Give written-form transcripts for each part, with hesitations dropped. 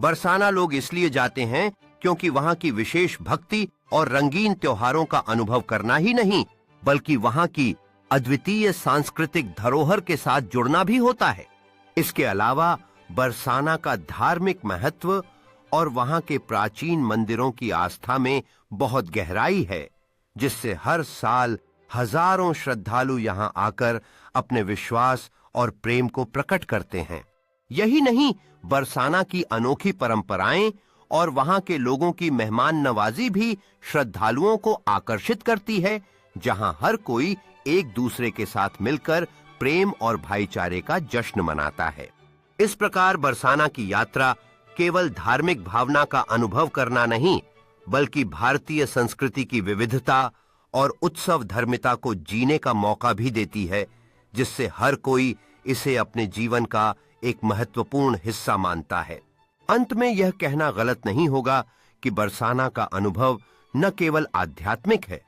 बरसाना लोग इसलिए जाते हैं क्योंकि वहां की विशेष भक्ति और रंगीन त्योहारों का अनुभव करना ही नहीं, बल्कि वहां की अद्वितीय सांस्कृतिक धरोहर के साथ जुड़ना भी होता है। इसके अलावा बरसाना का धार्मिक महत्व और वहां के प्राचीन मंदिरों की आस्था में बहुत गहराई है, जिससे हर साल हजारों श्रद्धालु यहां आकर अपने विश्वास और प्रेम को प्रकट करते हैं। यही नहीं, बरसाना की अनोखी परंपराएं और वहां के लोगों की मेहमान नवाजी भी श्रद्धालुओं को आकर्षित करती है, जहां हर कोई एक दूसरे के साथ मिलकर प्रेम और भाईचारे का जश्न मनाता है। इस प्रकार बरसाना की यात्रा केवल धार्मिक भावना का अनुभव करना नहीं, बल्कि भारतीय संस्कृति की विविधता और उत्सव धर्मिता को जीने का मौका भी देती है, जिससे हर कोई इसे अपने जीवन का एक महत्वपूर्ण हिस्सा मानता है। अंत में यह कहना गलत नहीं होगा कि बरसाना का अनुभव न केवल आध्यात्मिक है,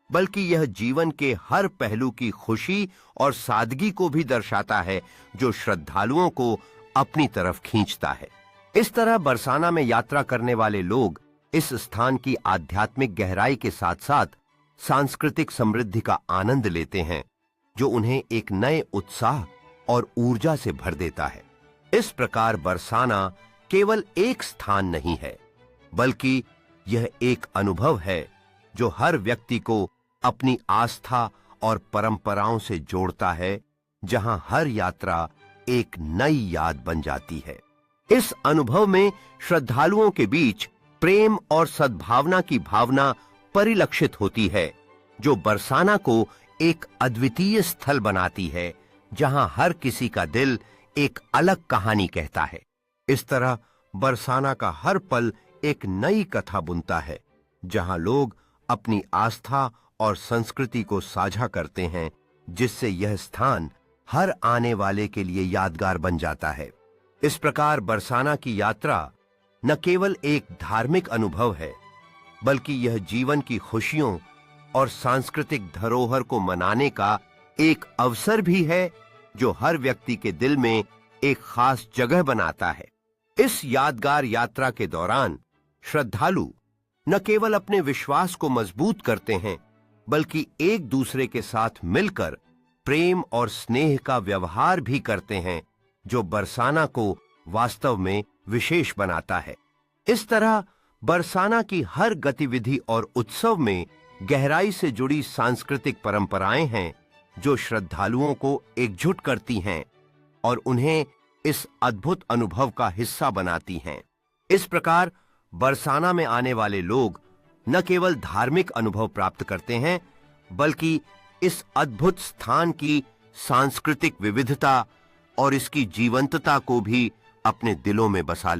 बल्कि यह जीवन के हर पहलू की खुशी और सादगी को भी दर्शाता है, जो श्रद्धालुओं को अपनी तरफ खींचता है। इस तरह बरसाना में यात्रा करने वाले लोग इस स्थान की आध्यात्मिक गहराई के साथ साथ सांस्कृतिक समृद्धि का आनंद लेते हैं, जो उन्हें एक नए उत्साह और ऊर्जा से भर देता है। इस प्रकार बरसाना केवल एक स्थान नहीं है, बल्कि यह एक अनुभव है जो हर व्यक्ति को अपनी आस्था और परंपराओं से जोड़ता है, जहां हर यात्रा एक नई याद बन जाती है। इस अनुभव में श्रद्धालुओं के बीच प्रेम और सद्भावना की भावना परिलक्षित होती है, जो बरसाना को एक अद्वितीय स्थल बनाती है, जहां हर किसी का दिल एक अलग कहानी कहता है। इस तरह बरसाना का हर पल एक नई कथा बुनता है, जहां लोग अपनी आस्था और संस्कृति को साझा करते हैं, जिससे यह स्थान हर आने वाले के लिए यादगार बन जाता है। इस प्रकार बरसाना की यात्रा न केवल एक धार्मिक अनुभव है, बल्कि यह जीवन की खुशियों और सांस्कृतिक धरोहर को मनाने का एक अवसर भी है, जो हर व्यक्ति के दिल में एक खास जगह बनाता है। इस यादगार यात्रा के दौरान श्रद्धालु न केवल अपने विश्वास को मजबूत करते हैं, बल्कि एक दूसरे के साथ मिलकर प्रेम और स्नेह का व्यवहार भी करते हैं, जो बरसाना को वास्तव में विशेष बनाता है। इस तरह बरसाना की हर गतिविधि और उत्सव में गहराई से जुड़ी सांस्कृतिक परंपराएं हैं, जो श्रद्धालुओं को एकजुट करती हैं और उन्हें इस अद्भुत अनुभव का हिस्सा बनाती हैं। इस प्रकार बरसाना में आने वाले लोग न केवल धार्मिक अनुभव प्राप्त करते हैं, बल्कि इस अद्भुत स्थान की सांस्कृतिक विविधता और इसकी जीवंतता को भी अपने दिलों में बसा लेते हैं।